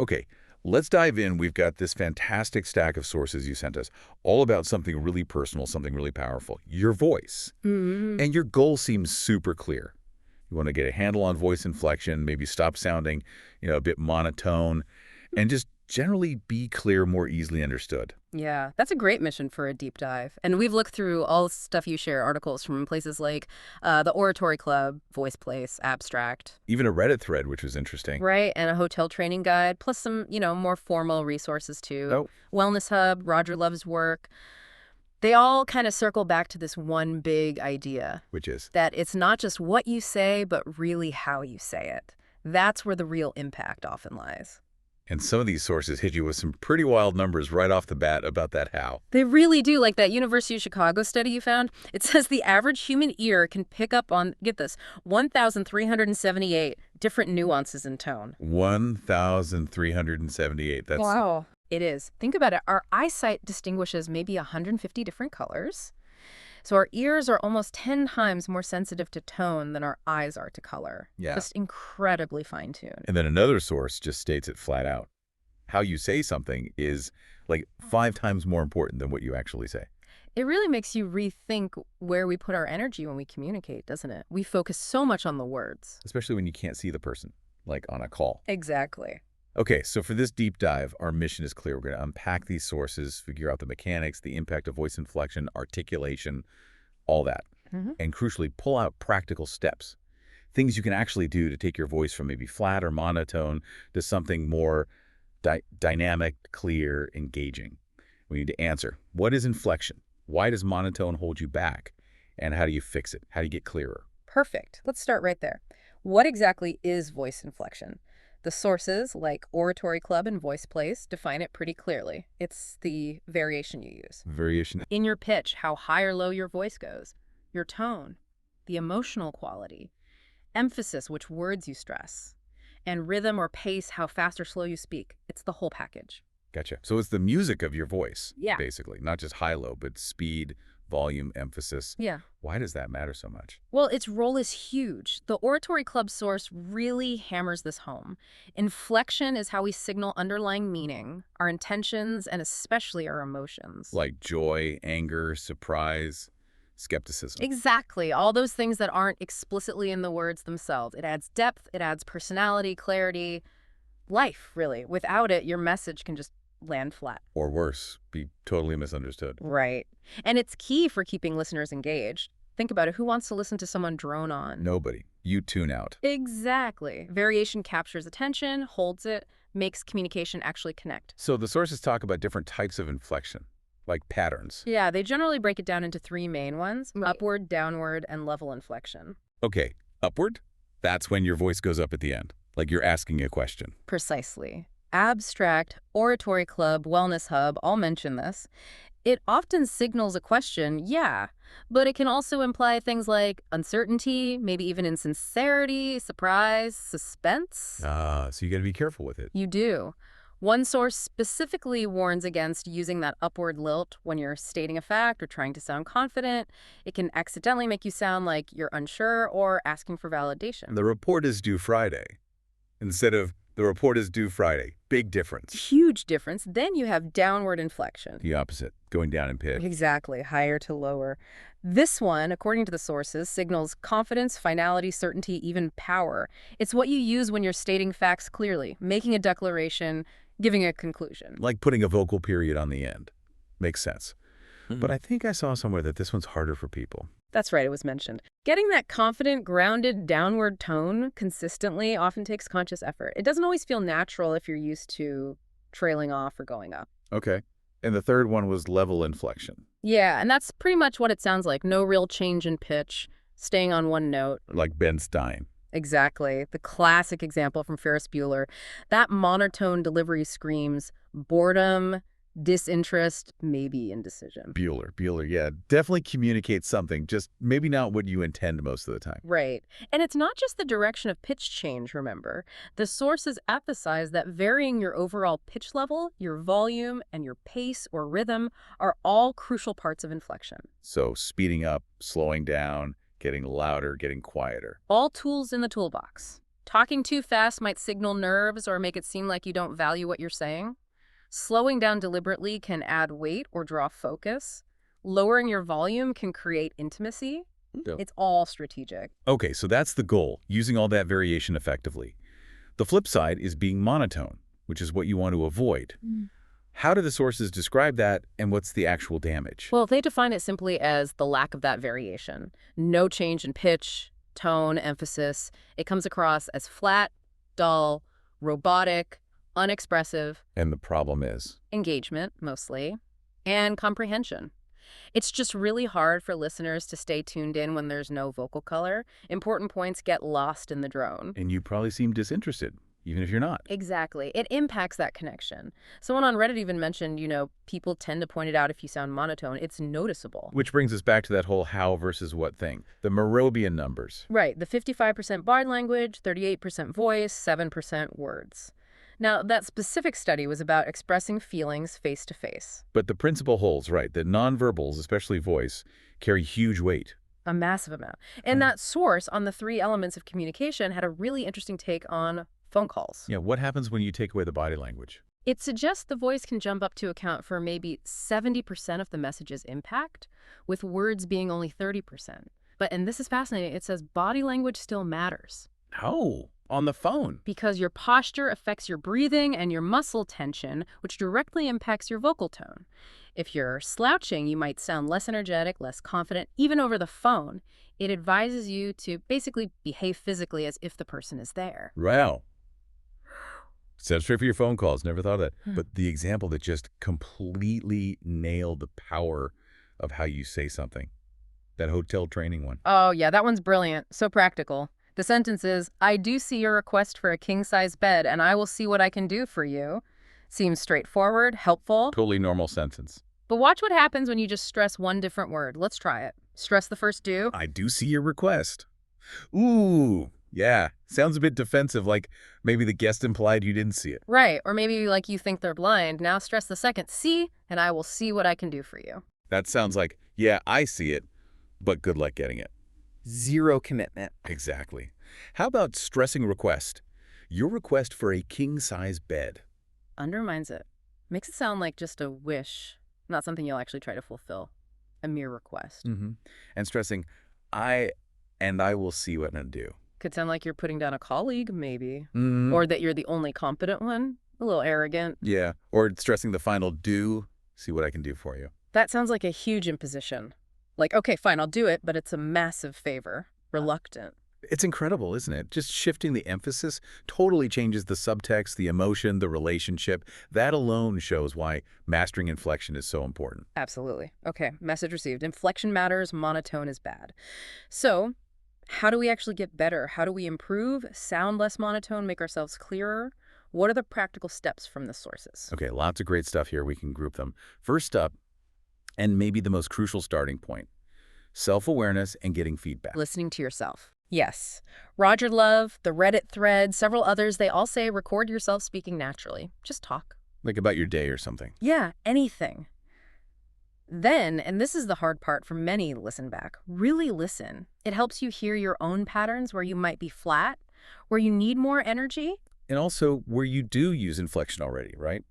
Okay, let's dive in. We've got this fantastic stack of sources you sent us, all about something really personal, something really powerful, your voice. Hmm. And your goal seems super clear. You want to get a handle on voice inflection, maybe stop sounding, a bit monotone, and just generally be clear, more easily understood. Yeah, that's a great mission for a deep dive. And we've looked through all the stuff you share, articles from places like the Oratory Club, Voice Place, Abstract, Even a Reddit thread, which was interesting. right? And a hotel training guide, plus some, more formal resources too. Oh, Wellness Hub, Roger Love's work. They all kind of circle back to this one big idea which is? that it's not just what you say, but really how you say it. That's where the real impact often lies. And some of these sources hit you with some pretty wild numbers right off the bat about that how. They really do. Like that University of Chicago study you found, it says the average human ear can pick up on, get this, 1,378 different nuances in tone. 1,378. That's Wow. It is. Think about it. Our eyesight distinguishes maybe 150 different colors. So our ears are almost 10 times more sensitive to tone than our eyes are to color. Yeah. Just incredibly fine-tuned. And then another source just states it flat out. How you say something is like 5 times more important than what you actually say. It really makes you rethink where we put our energy when we communicate, doesn't it? We focus so much on the words. Especially when you can't see the person, like on a call. Exactly. Okay, so for this deep dive, our mission is clear. We're going to unpack these sources, figure out the mechanics, the impact of voice inflection, articulation, all that. And crucially, pull out practical steps. Things you can actually do to take your voice from maybe flat or monotone to something more dynamic, clear, engaging. We need to answer, what is inflection? Why does monotone hold you back? And how do you fix it? How do you get clearer? Perfect. Let's start right there. What exactly is voice inflection? The sources, like Oratory Club and Voice Place, define it pretty clearly. It's the variation you use. Variation. In your pitch, how high or low your voice goes, your tone, the emotional quality, emphasis, which words you stress, and rhythm or pace, how fast or slow you speak. It's the whole package. Gotcha. So it's the music of your voice, Yeah. basically. Not just high-low, but speed, volume, emphasis. Yeah. Why does that matter so much? Well, its role is huge. The Oratory Club source really hammers this home. Inflection is how we signal underlying meaning, our intentions, and especially our emotions. Like joy, anger, surprise, skepticism. Exactly. All those things that aren't explicitly in the words themselves. It adds depth, it adds personality, clarity, life, really. Without it, your message can just land flat. Or worse, be totally misunderstood. Right. And it's key for keeping listeners engaged. Think about it. Who wants to listen to someone drone on? Nobody. You tune out. Exactly. Variation captures attention, holds it, makes communication actually connect. So the sources talk about different types of inflection, like patterns. Yeah, they generally break it down into 3 main ones, Right. upward, downward, and level inflection. Okay, upward? That's when your voice goes up at the end, like you're asking a question. Precisely. Abstract, Oratory Club, Wellness Hub all mention this. It often signals a question, yeah, but it can also imply things like uncertainty, maybe even insincerity, surprise, suspense. So you got to be careful with it. You do. One source specifically warns against using that upward lilt when you're stating a fact or trying to sound confident. It can accidentally make you sound like you're unsure or asking for validation. The report is due Friday instead of the report is due Friday. Big difference. Huge difference. Then you have downward inflection. The opposite, going down in pitch. Exactly, higher to lower. This one, according to the sources, signals confidence, finality, certainty, even power. It's what you use when you're stating facts clearly, making a declaration, giving a conclusion. Like putting a vocal period on the end. Makes sense. But I think I saw somewhere that this one's harder for people. That's right, it was mentioned. Getting that confident, grounded, downward tone consistently often takes conscious effort. It doesn't always feel natural if you're used to trailing off or going up. Okay. And the third one was level inflection. Yeah, and that's pretty much what it sounds like. No real change in pitch, staying on one note. Like Ben Stein. Exactly. The classic example from Ferris Bueller. That monotone delivery screams boredom, disinterest, maybe indecision. Bueller, yeah. Definitely communicates something, just maybe not what you intend most of the time. Right. And it's not just the direction of pitch change, remember. The sources emphasize that varying your overall pitch level, your volume, and your pace or rhythm are all crucial parts of inflection. So speeding up, slowing down, getting louder, getting quieter. All tools in the toolbox. Talking too fast might signal nerves or make it seem like you don't value what you're saying. Slowing down deliberately can add weight or draw focus. Lowering your volume can create intimacy. Yep. It's all strategic. Okay, so that's the goal, using all that variation effectively. The flip side is being monotone, which is what you want to avoid. How do the sources describe that, and what's the actual damage? Well, they define it simply as the lack of that variation. No change in pitch, tone, emphasis. It comes across as flat, dull, robotic, unexpressive. And the problem is? Engagement, mostly, and comprehension. It's just really hard for listeners to stay tuned in when there's no vocal color. Important points get lost in the drone. And you probably seem disinterested, even if you're not. Exactly. It impacts that connection. Someone on Reddit even mentioned, people tend to point it out if you sound monotone. It's noticeable. Which brings us back to that whole how versus what thing. The Moravian numbers. Right. The 55% body language, 38% voice, 7% words. Now, that specific study was about expressing feelings face to face. But the principle holds, right, that nonverbals, especially voice, carry huge weight. A massive amount. And that source on the 3 elements of communication had a really interesting take on phone calls. Yeah, what happens when you take away the body language? It suggests the voice can jump up to account for maybe 70% of the message's impact, with words being only 30%. And this is fascinating, it says body language still matters. How? On the phone? Because your posture affects your breathing and your muscle tension, which directly impacts your vocal tone. If you're slouching, you might sound less energetic, less confident, even over the phone. It advises you to basically behave physically as if the person is there. Wow. Set straight for your phone calls. Never thought of that. But the example that just completely nailed the power of how you say something. That hotel training one. Oh, yeah, that one's brilliant. So practical. The sentence is, I do see your request for a king-size bed, and I will see what I can do for you. Seems straightforward, helpful. Totally normal sentence. But watch what happens when you just stress one different word. Let's try it. Stress the first do. I do see your request. Ooh, yeah. Sounds a bit defensive, like maybe the guest implied you didn't see it. Right, or maybe like you think they're blind. Now stress the second see, and I will see what I can do for you. That sounds like, yeah, I see it, but good luck getting it. Zero commitment. Exactly. How about stressing request? Your request for a king-size bed. Undermines it. Makes it sound like just a wish, not something you'll actually try to fulfill. A mere request. And stressing, I will see what I do. Could sound like you're putting down a colleague, maybe. Or that you're the only competent one. A little arrogant. Yeah, or stressing the final do, see what I can do for you. That sounds like a huge imposition. Like, okay, fine, I'll do it, but it's a massive favor. Reluctant. It's incredible, isn't it? Just shifting the emphasis totally changes the subtext, the emotion, the relationship. That alone shows why mastering inflection is so important. Absolutely. Okay, message received. Inflection matters, monotone is bad. So, how do we actually get better? How do we improve, sound less monotone, make ourselves clearer? What are the practical steps from the sources? Okay, lots of great stuff here. We can group them. First up, and maybe the most crucial starting point, self-awareness and getting feedback. Listening to yourself. Yes. Roger Love, the Reddit thread, several others, they all say record yourself speaking naturally. Just talk. Like about your day or something. Yeah, anything. Then, and this is the hard part for many listen back, really listen. It helps you hear your own patterns where you might be flat, where you need more energy. And also where you do use inflection already, right?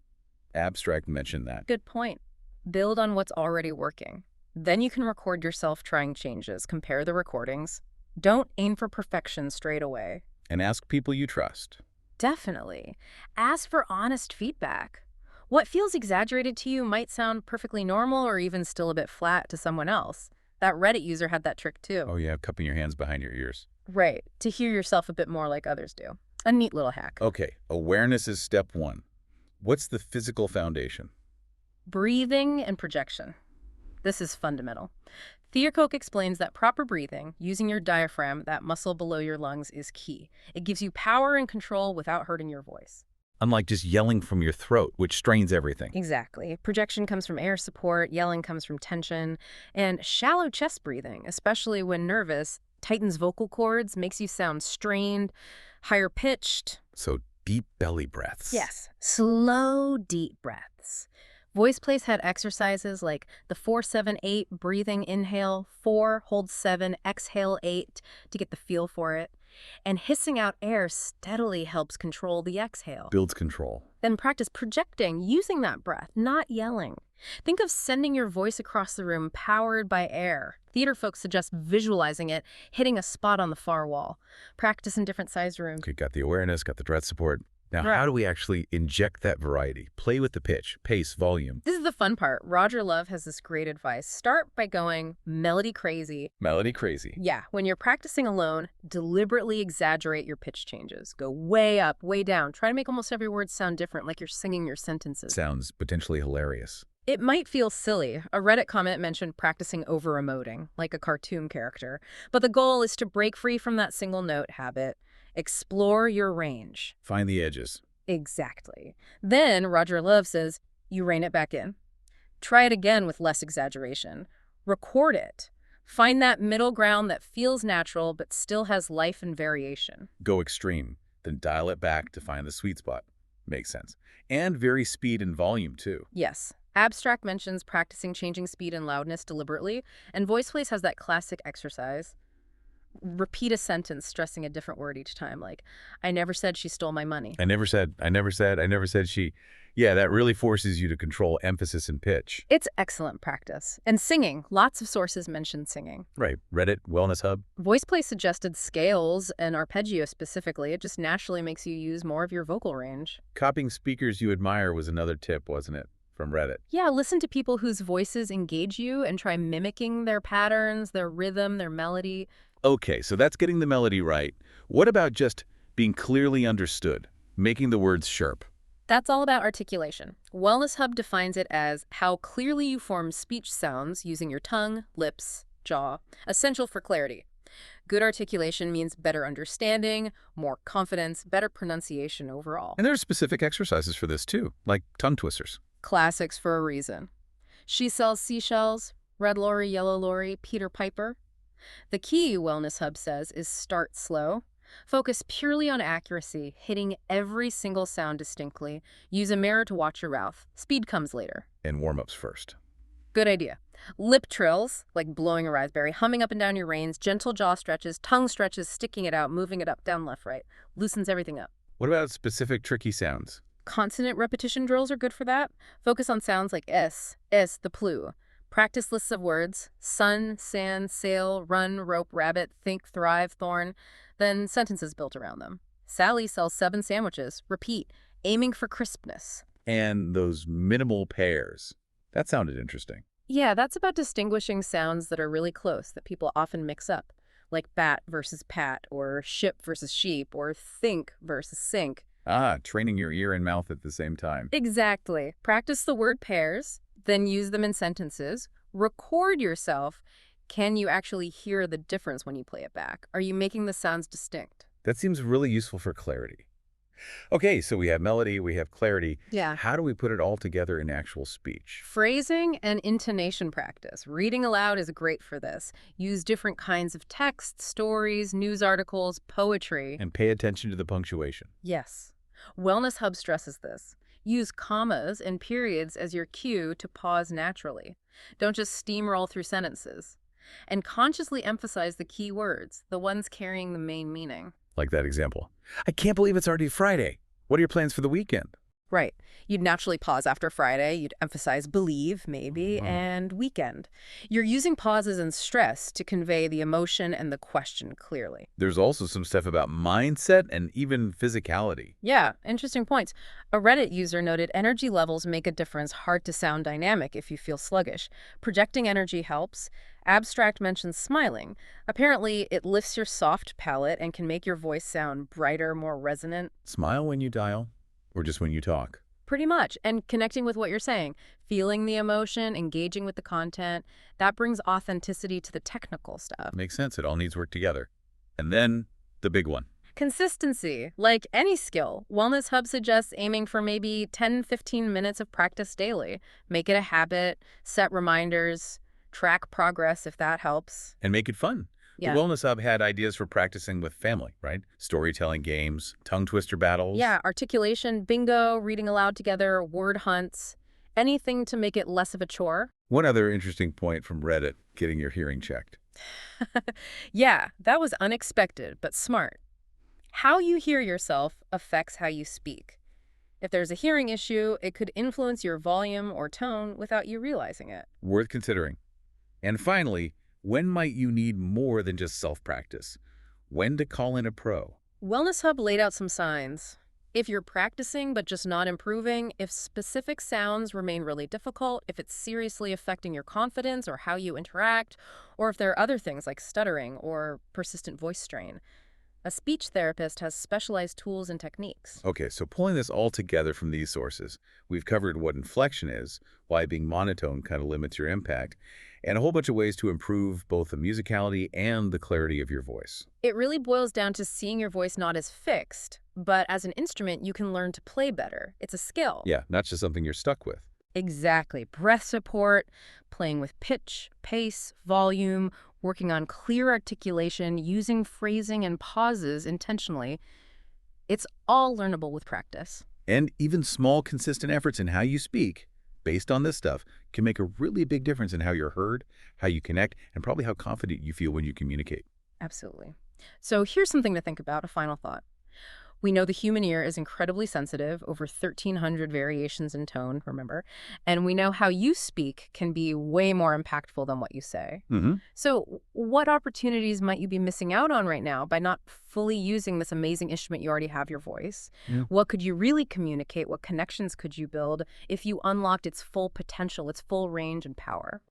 Abstract mentioned that. Good point. Build on what's already working. Then you can record yourself trying changes, compare the recordings. Don't aim for perfection straight away. And ask people you trust. Definitely. Ask for honest feedback. What feels exaggerated to you might sound perfectly normal or even still a bit flat to someone else. That Reddit user had that trick too. Oh yeah, cupping your hands behind your ears. Right, to hear yourself a bit more like others do. A neat little hack. Okay, awareness is step one. What's the physical foundation? Breathing and projection. This is fundamental. Thea Koch explains that proper breathing, using your diaphragm, that muscle below your lungs, is key. It gives you power and control without hurting your voice. Unlike just yelling from your throat, which strains everything. Exactly. Projection comes from air support, yelling comes from tension, and shallow chest breathing, especially when nervous, tightens vocal cords, makes you sound strained, higher pitched. So deep belly breaths. Yes. Slow, deep breaths. Voice Place had exercises like the 4-7-8 breathing inhale, 4, hold 7, exhale 8 to get the feel for it. And hissing out air steadily helps control the exhale. Builds control. Then practice projecting using that breath, not yelling. Think of sending your voice across the room powered by air. Theater folks suggest visualizing it hitting a spot on the far wall. Practice in different size rooms. Okay, got the awareness, got the breath support. Now, Right. how do we actually inject that variety? Play with the pitch, pace, volume. This is the fun part. Roger Love has this great advice. Start by going melody crazy. Melody crazy. Yeah, when you're practicing alone, deliberately exaggerate your pitch changes. Go way up, way down. Try to make almost every word sound different, like you're singing your sentences. Sounds potentially hilarious. It might feel silly. A Reddit comment mentioned practicing over-emoting, like a cartoon character. But the goal is to break free from that single note habit. Explore your range. Find the edges. Exactly. Then, Roger Love says, you rein it back in. Try it again with less exaggeration. Record it. Find that middle ground that feels natural but still has life and variation. Go extreme, then dial it back to find the sweet spot. Makes sense. And vary speed and volume, too. Yes. Abstract mentions practicing changing speed and loudness deliberately, and VoicePlace has that classic exercise. Repeat a sentence stressing a different word each time, like, I never said she stole my money. I never said she. Yeah, that really forces you to control emphasis and pitch. It's excellent practice. And singing. Lots of sources mention singing. Right. Reddit, Wellness Hub. VoicePlace suggested scales and arpeggio specifically. It just naturally makes you use more of your vocal range. Copying speakers you admire was another tip, wasn't it? From Reddit. Yeah, listen to people whose voices engage you and try mimicking their patterns, their rhythm, their melody. Okay, so that's getting the melody right. What about just being clearly understood, making the words sharp? That's all about articulation. Wellness Hub defines it as how clearly you form speech sounds using your tongue, lips, jaw, essential for clarity. Good articulation means better understanding, more confidence, better pronunciation overall. And there are specific exercises for this too, like tongue twisters. Classics for a reason. She sells seashells, red lorry, yellow lorry, Peter Piper. The key, Wellness Hub says, is start slow. Focus purely on accuracy, hitting every single sound distinctly. Use a mirror to watch your mouth. Speed comes later. And warm-ups first. Good idea. Lip trills, like blowing a raspberry, humming up and down your reins, gentle jaw stretches, tongue stretches, sticking it out, moving it up, down, left, right. Loosens everything up. What about specific tricky sounds? Consonant repetition drills are good for that. Focus on sounds like S, the plu. Practice lists of words, sun, sand, sail, run, rope, rabbit, think, thrive, thorn, then sentences built around them. Sally sells 7 sandwiches. Repeat, aiming for crispness. And those minimal pairs. That sounded interesting. Yeah, that's about distinguishing sounds that are really close that people often mix up, like bat versus pat, or ship versus sheep, or think versus sink. Ah, training your ear and mouth at the same time. Exactly. Practice the word pairs, then use them in sentences. Record yourself. Can you actually hear the difference when you play it back? Are you making the sounds distinct? That seems really useful for clarity. Okay, so we have melody, we have clarity. Yeah. How do we put it all together in actual speech? Phrasing and intonation practice. Reading aloud is great for this. Use different kinds of text, stories, news articles, poetry. And pay attention to the punctuation. Yes. Wellness Hub stresses this. Use commas and periods as your cue to pause naturally. Don't just steamroll through sentences. And consciously emphasize the key words, the ones carrying the main meaning. Like that example. I can't believe it's already Friday. What are your plans for the weekend? Right. You'd naturally pause after Friday. You'd emphasize believe, maybe, and weekend. You're using pauses and stress to convey the emotion and the question clearly. There's also some stuff about mindset and even physicality. Yeah, interesting points. A Reddit user noted energy levels make a difference, hard to sound dynamic if you feel sluggish. Projecting energy helps. Abstract mentions smiling. Apparently, it lifts your soft palate and can make your voice sound brighter, more resonant. Smile when you dial, or just when you talk. Pretty much. And connecting with what you're saying, feeling the emotion, engaging with the content, that brings authenticity to the technical stuff. Makes sense. It all needs work together. And then the big one. Consistency. Like any skill, Wellness Hub suggests aiming for maybe 10-15 minutes of practice daily. Make it a habit, set reminders, track progress if that helps. And make it fun. Yeah. The Wellness Hub had ideas for practicing with family, right? Storytelling games, tongue twister battles. Yeah, articulation, bingo, reading aloud together, word hunts, anything to make it less of a chore. One other interesting point from Reddit, getting your hearing checked. Yeah, that was unexpected, but smart. How you hear yourself affects how you speak. If there's a hearing issue, it could influence your volume or tone without you realizing it. Worth considering. And finally, when might you need more than just self-practice? When to call in a pro? Wellness Hub laid out some signs. If you're practicing but just not improving, if specific sounds remain really difficult, if it's seriously affecting your confidence or how you interact, or if there are other things like stuttering or persistent voice strain. A speech therapist has specialized tools and techniques. Okay, so pulling this all together from these sources, we've covered what inflection is, why being monotone kind of limits your impact, and a whole bunch of ways to improve both the musicality and the clarity of your voice. It really boils down to seeing your voice not as fixed, but as an instrument you can learn to play better. It's a skill. Yeah, not just something you're stuck with. Exactly. Breath support, playing with pitch, pace, volume, working on clear articulation, using phrasing and pauses intentionally. It's all learnable with practice. And even small, consistent efforts in how you speak, based on this stuff, can make a really big difference in how you're heard, how you connect, and probably how confident you feel when you communicate. Absolutely. So here's something to think about, a final thought. We know the human ear is incredibly sensitive, over 1,300 variations in tone, remember? And we know how you speak can be way more impactful than what you say. So what opportunities might you be missing out on right now by not fully using this amazing instrument you already have, your voice? Yeah. What could you really communicate? What connections could you build if you unlocked its full potential, its full range and power?